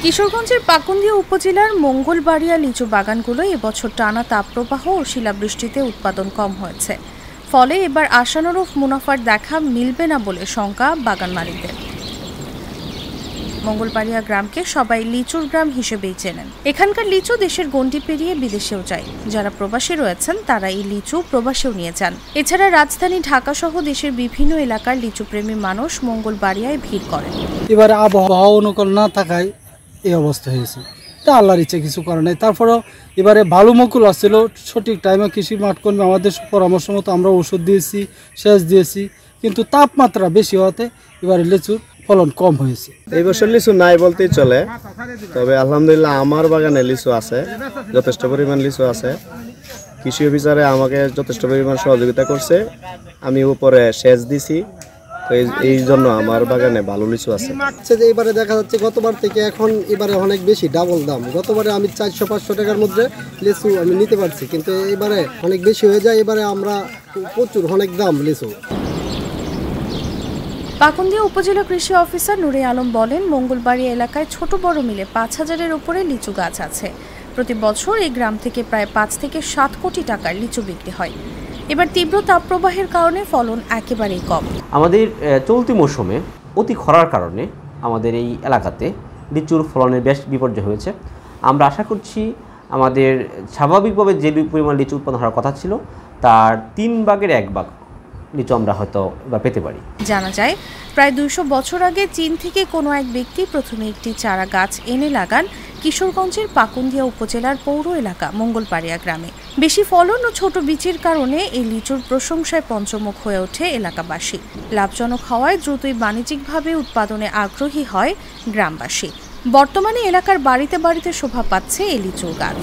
কিশোরগঞ্জের পাকুন্দিয়া উপজেলার মঙ্গলবাড়িয়া লিচু বাগানগুলো এবছর টানা তাপপ্রবাহ ও শিলাবৃষ্টিতে উৎপাদন কম হয়েছে। ফলে এবার আশানুরূপ মুনাফার দেখা মিলবে না বলে শঙ্কা বাগান মালিকদের। মঙ্গলবাড়িয়া গ্রামকে সবাই লিচুর গ্রাম হিসেবেই চেনেন। এখানকার লিচু দেশের গণ্ডি পেরিয়ে বিদেশেও যায়। যারা প্রবাসী রয়েছেন তারা এই লিচু প্রবাসেও নিয়ে যান। এছাড়া রাজধানী ঢাকা সহ দেশের বিভিন্ন এলাকার লিচুপ্রেমী মানুষ মঙ্গলবাড়িয়ায় ভিড় করেন। এবারে আবহাওয়া অনুকূল না থাকায় এই অবস্থা হয়েছে, তা আল্লাহর ইচ্ছে কিছু করে নাই। তারপরেও এবারে ভালো মুকুল আসছিল, সঠিক টাইমে কৃষি মাঠ কর্মী আমাদের পরামর্শ মতো আমরা ওষুধ দিয়েছি, সেচ দিয়েছি, কিন্তু তাপমাত্রা বেশি হওয়াতে এবারে লিচুর ফলন কম হয়েছে। এই বছর লিচু নাই বলতেই চলে, তবে আলহামদুলিল্লাহ আমার বাগানে লিচু আছে, যথেষ্ট পরিমাণ লিচু আছে। কৃষি অফিসারে আমাকে যথেষ্ট পরিমাণ সহযোগিতা করছে, আমি উপরে সেচ দিছি, তো এই জন্য আমার বাগানে ভালো লিচু আছে। এবারে দেখা যাচ্ছে গতবার থেকে এখন এবারে অনেক বেশি, ডাবল দাম। গতবারে আমি 400-500 টাকার মধ্যে লিচু আমি নিতে পারছি, কিন্তু এবারে অনেক বেশি হয়ে যায়। এবারে আমরা প্রচুর অনেক দাম লিচু। পাকুন্দিয়া উপজেলা কৃষি অফিসার নুরে আলম বলেন, মঙ্গলবাড়িয়া এলাকায় ছোট বড় মিলে 5000-এর উপরে লিচু গাছ আছে। প্রতি বছর এই গ্রাম থেকে প্রায় 5 থেকে 7 কোটি টাকার লিচু বিক্রি হয়। এবার তীব্র তাপপ্রবাহের কারণে ফলন একেবারেই কম। আমাদের চলতি মৌসুমে অতি খরার কারণে আমাদের এই এলাকাতে লিচুর ফলনের বেশ বিপর্যয় হয়েছে। আমরা আশা করছি আমাদের স্বাভাবিকভাবে যে পরিমাণ লিচু উৎপন্ন হওয়ার কথা ছিল তার 3 ভাগের 1 ভাগ লিচু আমরা হয়তো এবার পেতে পারি। জানা যায়, প্রায় 200 বছর আগে চীন থেকে কোনো এক ব্যক্তি প্রথমে একটি চারা গাছ এনে লাগান কিশোরগঞ্জের পাকুন্দিয়া উপজেলার পৌর এলাকা মঙ্গলবাড়িয়া গ্রামে। বেশি ফলন ও ছোট বীজের কারণে এই লিচুর প্রশংসায় পঞ্চমুখ হয়ে ওঠে এলাকাবাসী। লাভজনক হওয়ায় দ্রুতই বাণিজ্যিকভাবে উৎপাদনে আগ্রহী হয় গ্রামবাসী। বর্তমানে এলাকার বাড়িতে বাড়িতে শোভা পাচ্ছে এই লিচুর গাছ।